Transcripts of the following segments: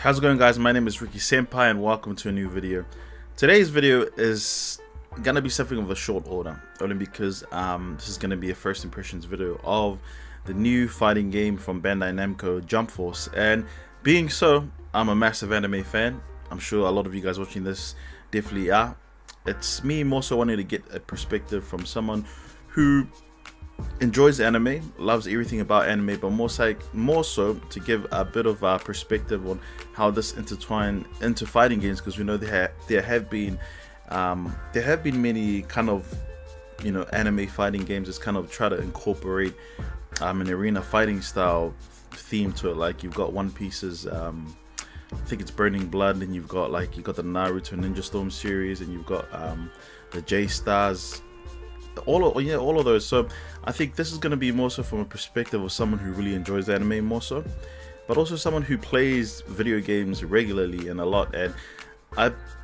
How's it going, guys? My name is RickySenpai and welcome to a new video. Today's video is gonna be something of a short order, only because this is gonna be a first impressions video of the new fighting game from Bandai Namco, Jump Force. And being so, I'm a massive anime fan. I'm sure a lot of you guys watching this definitely are. It's me more so wanting to get a perspective from someone who enjoys anime, loves everything about anime, but more so to give a bit of a perspective on how this intertwine into fighting games, because we know there have been many kind of anime fighting games that's kind of try to incorporate an arena fighting style theme to it. Like you've got One Piece's I think it's Burning Blood, and you've got the Naruto Ninja Storm series, and you've got the J-Stars, all of those. So I think this is going to be more so from a perspective of someone who really enjoys anime more so, but also someone who plays video games regularly and a lot. And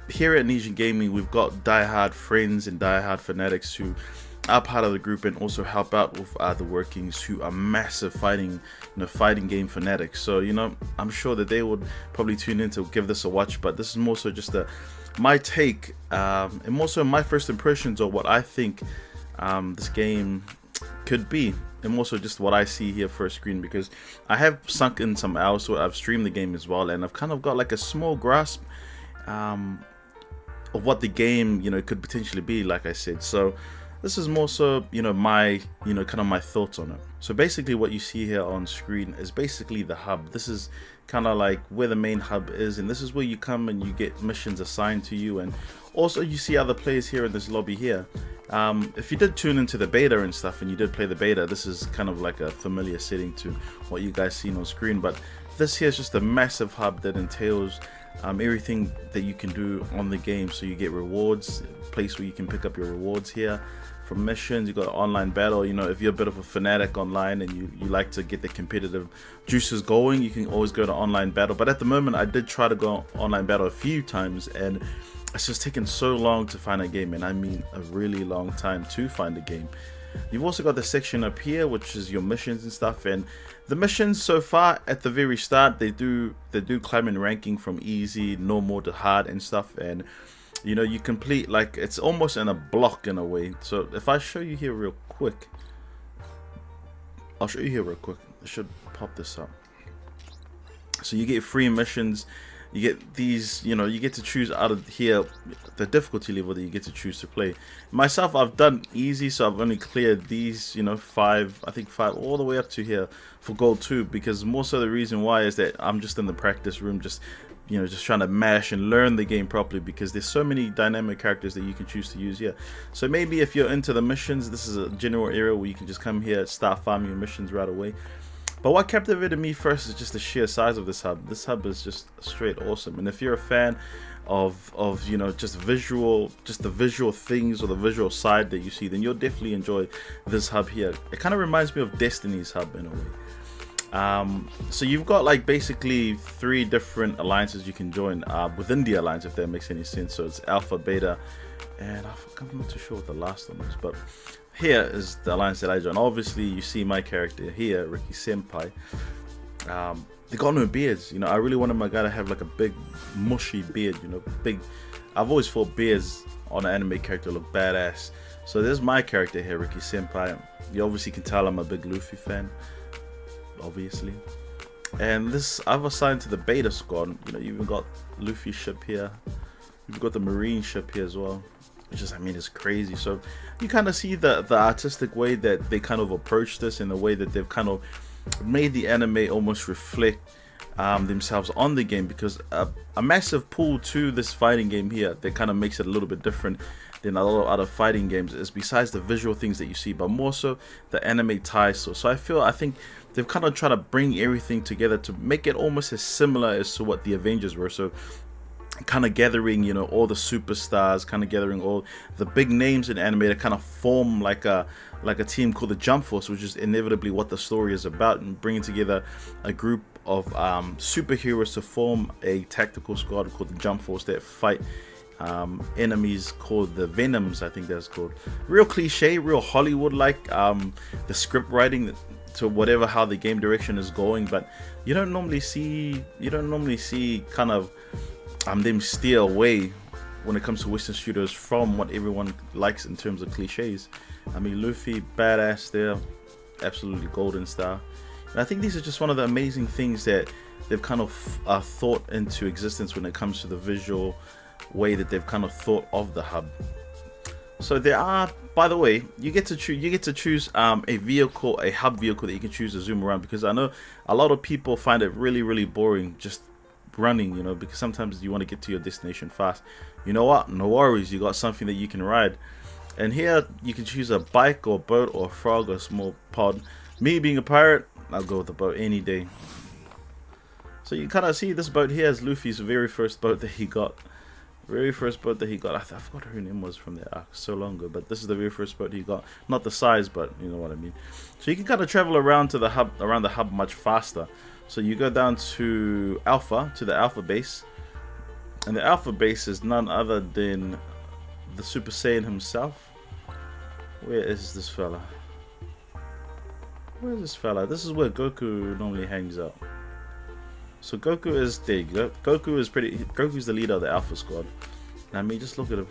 here at Nijin Gaming, we've got diehard friends and diehard fanatics who are part of the group and also help out with the workings, who are massive fighting game fanatics. So I'm sure that they would probably tune in to give this a watch, but this is more so just my take and more so my first impressions of what I think this game could be, and more so just what I see here first screen, because I have sunk in some hours, so I've streamed the game as well, and I've kind of got like a small grasp of what the game could potentially be, like I said. So this is more so my kind of my thoughts on it. So basically what you see here on screen is basically the hub. This is kind of like where the main hub is, and this is where you come and you get missions assigned to you, and also you see other players here in this lobby here. If you did tune into the beta and stuff, and you did play the beta, this is kind of like a familiar setting to what you guys seen on screen. But this here is just a massive hub that entails everything that you can do on the game. So you get rewards, a place where you can pick up your rewards here from missions. You got online battle. If you're a bit of a fanatic online and you like to get the competitive juices going, you can always go to online battle. But at the moment, I did try to go online battle a few times, and it's just taken so long to find a game, and I mean a really long time to find a game. You've also got the section up here, which is your missions and stuff, and the missions so far at the very start, they do climb in ranking from easy, normal to hard and stuff. And you complete, like, it's almost in a block in a way. So if I show you here real quick, I should pop this up. So you get free missions. You get these, you get to choose out of here the difficulty level that you get to choose to play. Myself, I've done easy, so I've only cleared these, five all the way up to here for gold 2, because more so the reason why is that I'm just in the practice room, just trying to mash and learn the game properly, because there's so many dynamic characters that you can choose to use here. So maybe if you're into the missions, this is a general area where you can just come here, start farming your missions right away. But what captivated me first is just the sheer size of this hub. This hub is just straight awesome. And if you're a fan of just the visual things, or the visual side that you see, then you'll definitely enjoy this hub here. It kind of reminds me of Destiny's hub in a way. So you've got like basically 3 different alliances you can join within the alliance, if that makes any sense. So it's Alpha, Beta, and I'm not too sure what the last one is, but here is the alliance that I joined. Obviously, you see my character here, RickySenpai. They got no beards. I really wanted my guy to have like a big, mushy beard. Big. I've always thought beards on an anime character look badass. So there's my character here, RickySenpai. You obviously can tell I'm a big Luffy fan, obviously. And this I've assigned to the Beta squad. You even got Luffy's ship here. You've got the Marine ship here as well, which is, it's crazy. So you kind of see the artistic way that they kind of approach this, in the way that they've kind of made the anime almost reflect themselves on the game, because a massive pull to this fighting game here that kind of makes it a little bit different than a lot of other fighting games is, besides the visual things that you see, but more so the anime ties. So I think they've kind of tried to bring everything together to make it almost as similar as to what the Avengers were. So kind of gathering all the superstars, kind of gathering all the big names in anime to kind of form like a team called the Jump Force, which is inevitably what the story is about, and bringing together a group of superheroes to form a tactical squad called the Jump Force that fight enemies called the Venoms, I think that's called. Real cliche, real Hollywood like. The script writing to whatever how the game direction is going. But you don't normally see kind of them steer away when it comes to Western studios from what everyone likes in terms of cliches. I mean, Luffy, badass there, absolutely golden star. And I think these are just one of the amazing things that they've kind of thought into existence when it comes to the visual way that they've kind of thought of the hub. So there are, by the way, you get to choose a vehicle, a hub vehicle that you can choose to zoom around, because I know a lot of people find it really boring just running, you know, because sometimes you want to get to your destination fast. You know what? No worries, you got something that you can ride. And here you can choose a bike or boat or frog or small pod. Me being a pirate, I'll go with the boat any day. So you kind of see this boat here is Luffy's very first boat that he got. Very first boat that he got. I forgot her name was from the arc so long ago, but this is the very first boat he got. Not the size, but you know what I mean. So you can kind of travel around to the hub, much faster. So you go down to Alpha, to the Alpha base, and the Alpha base is none other than the Super Saiyan himself. Where is this fella? Where is this fella? This is where Goku normally hangs out. So Goku is, there you go. Goku's the leader of the Alpha Squad. And I mean, just look at him.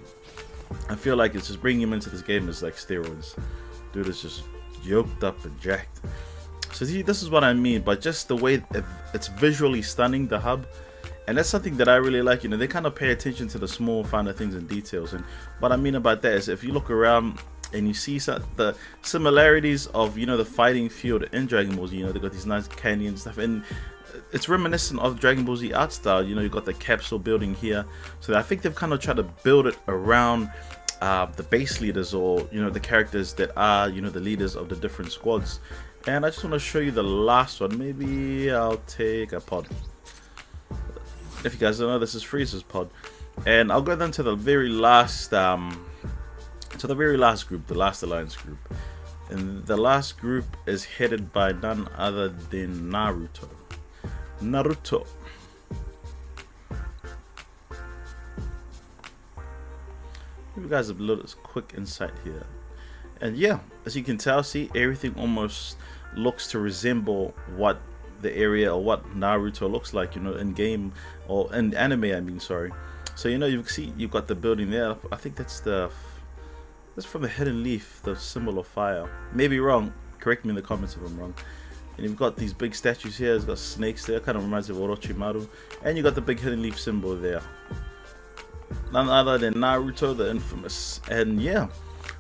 I feel like it's just bringing him into this game is like steroids. Dude is just yoked up and jacked. So see, this is what I mean, but just the way it's visually stunning, the hub. And that's something that I really like. You know, they kind of pay attention to the small, finer things and details. And what I mean about that is, if you look around and you see the similarities of, you know, the fighting field in Dragon Ball Z, you know, they got these nice canyon stuff, and it's reminiscent of Dragon Ball Z art style. You know, you got the capsule building here. So I think they've kind of tried to build it around the base leaders, or, you know, the characters that are, you know, the leaders of the different squads. And I just want to show you the last one. Maybe I'll take a pod. If you guys don't know, this is Frieza's pod. And I'll go down to the very last group, the last alliance group. And the last group is headed by none other than Naruto. Give you guys a little quick insight here. And yeah, as you can tell, see, everything almost looks to resemble what the area or what Naruto looks like, you know, in game or in anime, I mean, sorry. So, you know, you see you've got the building there. I think that's from the Hidden Leaf, the symbol of fire. Maybe wrong, correct me in the comments if I'm wrong. And you've got these big statues here. It's got snakes there, kind of reminds me of Orochimaru. And you got the big Hidden Leaf symbol there. None other than Naruto, the infamous. And yeah,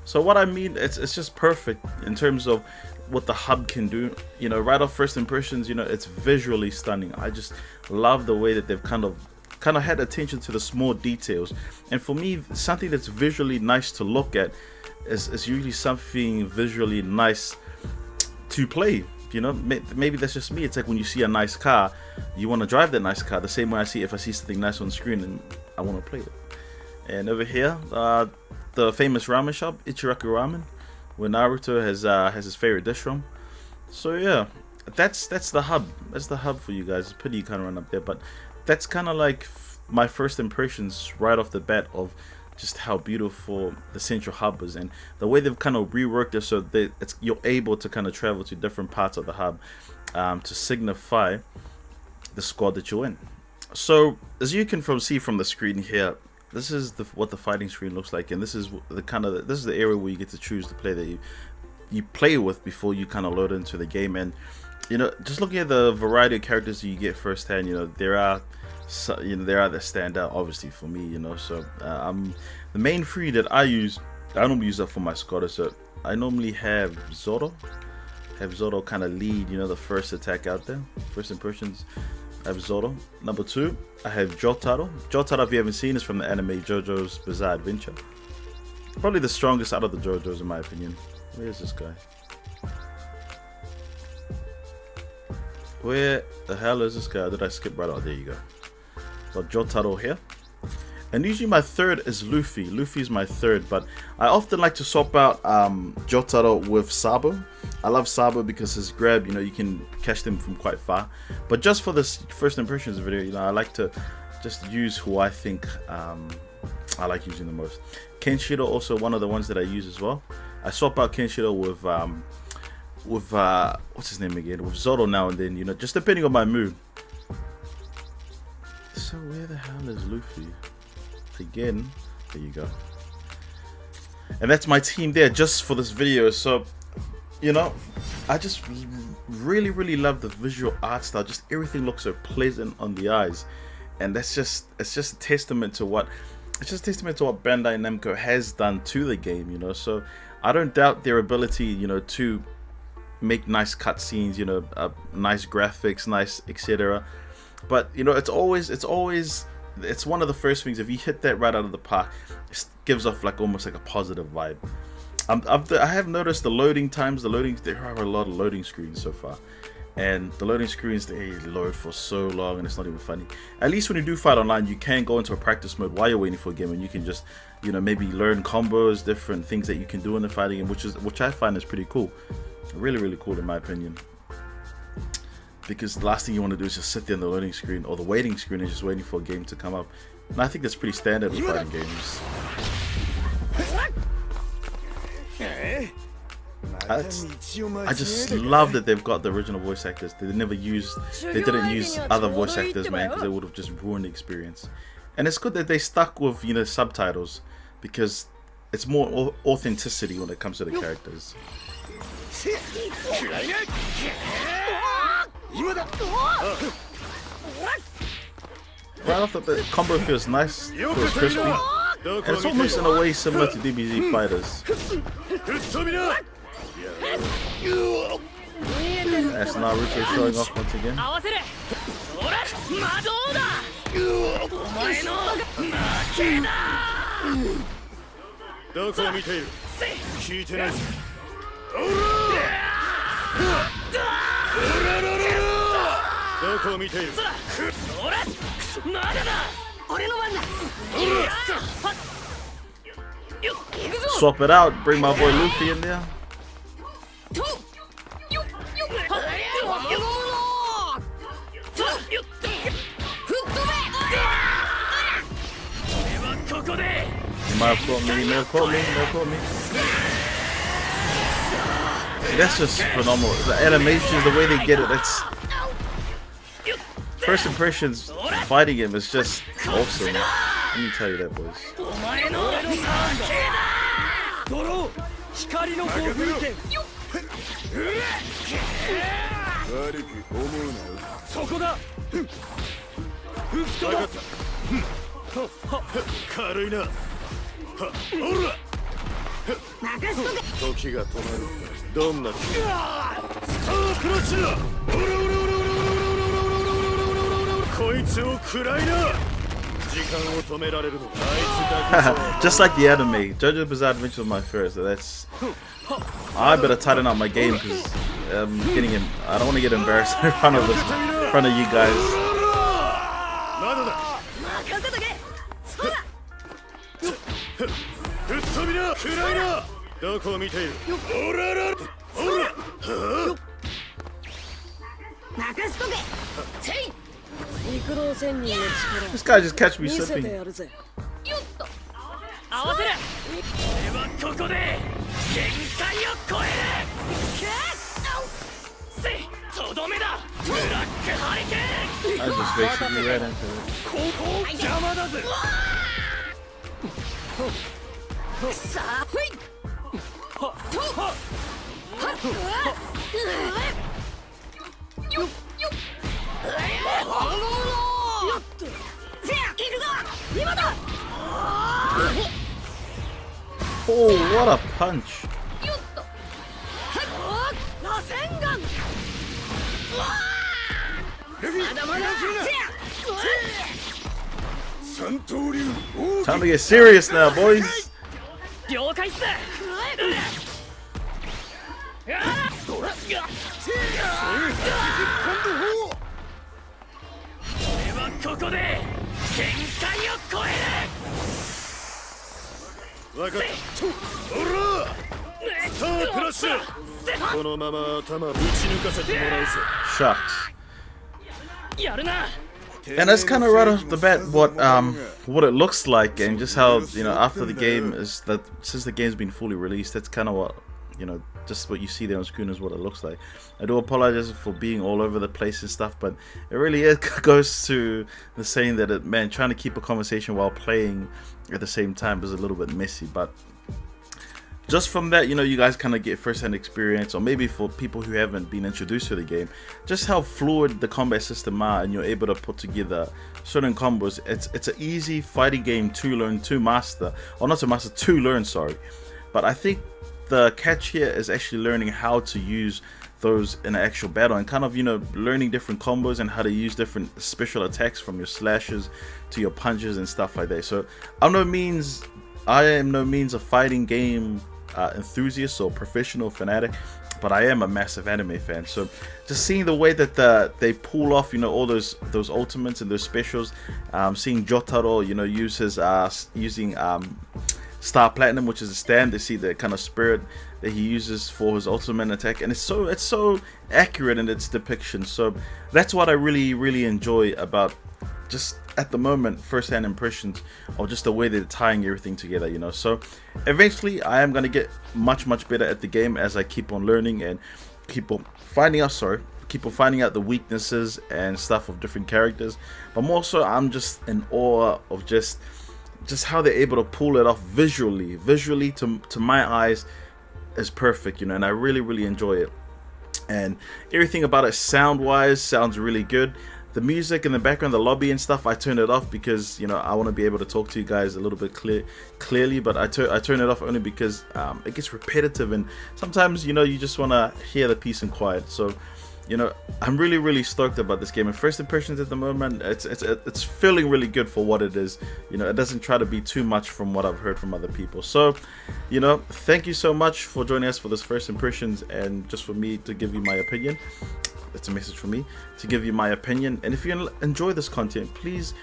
so what I mean, it's just perfect in terms of what the hub can do. You know, right off first impressions, you know, it's visually stunning. I just love the way that they've kind of had attention to the small details. And for me, something that's visually nice to look at is usually something visually nice to play. You know, maybe that's just me. It's like when you see a nice car, you want to drive that nice car. The same way I see if I see something nice on screen and I want to play it. And over here, the famous ramen shop, Ichiraku Ramen, where Naruto has his favorite dish from. So yeah, that's the hub. That's the hub for you guys. It's pretty kind of run up there, but that's kind of like my first impressions right off the bat of just how beautiful the central hub is, and the way they've kind of reworked it so that you're able to kind of travel to different parts of the hub to signify the squad that you're in. So as you can see from the screen here, this is what the fighting screen looks like, and this is the area where you get to choose the player that you play with before you kind of load into the game. And you know, just looking at the variety of characters you get firsthand, you know, there are that stand out obviously for me, you know. So the main three that I normally use that for my squad. So I normally have Zoro kind of lead, you know, the first attack out there, first impressions. I have Zoro. Number 2, I have Jotaro. Jotaro, if you haven't seen, is from the anime JoJo's Bizarre Adventure. Probably the strongest out of the JoJo's in my opinion. Where is this guy? Where the hell is this guy? Did I skip right out? There you go. So Jotaro here. And usually my third is Luffy. Luffy's my third, but I often like to swap out Jotaro with Sabo. I love Sabo because his grab, you know, you can catch them from quite far. But just for this first impressions video, you know, I like to just use who I think I like using the most. Kenshiro also one of the ones that I use as well. I swap out Kenshiro with with what's his name again? With Zoro now and then, you know, just depending on my mood. So where the hell is Luffy? Again, there you go. And that's my team there just for this video. So, you know, I just really love the visual art style. Just everything looks so pleasant on the eyes, and it's just a testament to what Bandai Namco has done to the game. You know, so I don't doubt their ability, you know, to make nice cutscenes, you know, nice graphics, nice etc. But you know, it's one of the first things. If you hit that right out of the park, it gives off like almost like a positive vibe. I have noticed the loading times. There are a lot of loading screens so far, and the loading screens, they load for so long, and it's not even funny. At least when you do fight online, you can go into a practice mode while you're waiting for a game, and you can just, you know, maybe learn combos, different things that you can do in the fighting game, which I find is pretty cool. Really cool in my opinion. Because the last thing you want to do is just sit there on the loading screen or the waiting screen and just waiting for a game to come up. And I think that's pretty standard with fighting games. I just love that they've got the original voice actors. They didn't use other voice actors, man, because they would have just ruined the experience. And it's good that they stuck with, you know, subtitles, because it's more authenticity when it comes to the characters. Right off the combo feels nice, feels crispy, and it's almost in a way similar to DBZ Fighters. That's Naruto showing off once again. Swap it out, bring my boy Luffy in there. He might have caught me. That's just phenomenal. The animations, the way they get it, that's... First impressions fighting him is just awesome. Let me tell you that, boys. Just like the anime, JoJo's Bizarre Adventure was my first, so that's... I better tighten up my game because I'm getting him. I don't want to get embarrassed in front of you guys. This guy just catch me slipping. I just basically ran into it. Oh, what a punch! Time to get serious now, boys. Shucks. And that's kind of right off the bat what it looks like, and just how, you know, after the game is that, since the game's been fully released, that's kind of what, you know, just what you see there on screen is what it looks like. I do apologize for being all over the place and stuff, but it really goes to the saying that man, trying to keep a conversation while playing at the same time is a little bit messy. But just from that, you know, you guys kind of get first-hand experience, or maybe for people who haven't been introduced to the game, just how fluid the combat system are, and you're able to put together certain combos. It's an easy fighting game to learn, to master, or not to master, to learn, sorry. But I think the catch here is actually learning how to use those in an actual battle, and kind of, you know, learning different combos and how to use different special attacks, from your slashes to your punches and stuff like that. So I am no means a fighting game enthusiast or professional fanatic, but I am a massive anime fan. So just seeing the way that they pull off, you know, all those ultimates and those specials, seeing Jotaro, you know, use his using Star Platinum, which is a stand, to see the kind of spirit that he uses for his ultimate attack, and it's so accurate in its depiction. So that's what I really enjoy about, just at the moment, first-hand impressions, or just the way they're tying everything together, you know. So eventually I am going to get much better at the game as I keep on learning and keep on finding out the weaknesses and stuff of different characters. But more so, I'm just in awe of just how they're able to pull it off visually to my eyes is perfect, you know, and I really enjoy it. And everything about it sound-wise sounds really good. The music in the background, the lobby and stuff, I turn it off because, you know, I want to be able to talk to you guys a little bit clearly. But I turn it off only because it gets repetitive, and sometimes, you know, you just want to hear the peace and quiet. So, you know, I'm really stoked about this game. And first impressions at the moment, it's feeling really good for what it is. You know, it doesn't try to be too much from what I've heard from other people. So, you know, thank you so much for joining us for this first impressions, and just for me to give you my opinion. It's a message from me to give you my opinion. And if you enjoy this content, please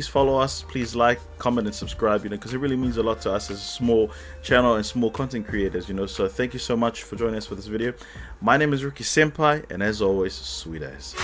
follow us, please like, comment and subscribe, you know, because it really means a lot to us as a small channel and small content creators, you know. So thank you so much for joining us for this video. My name is RickySenpai, and as always, sweet as.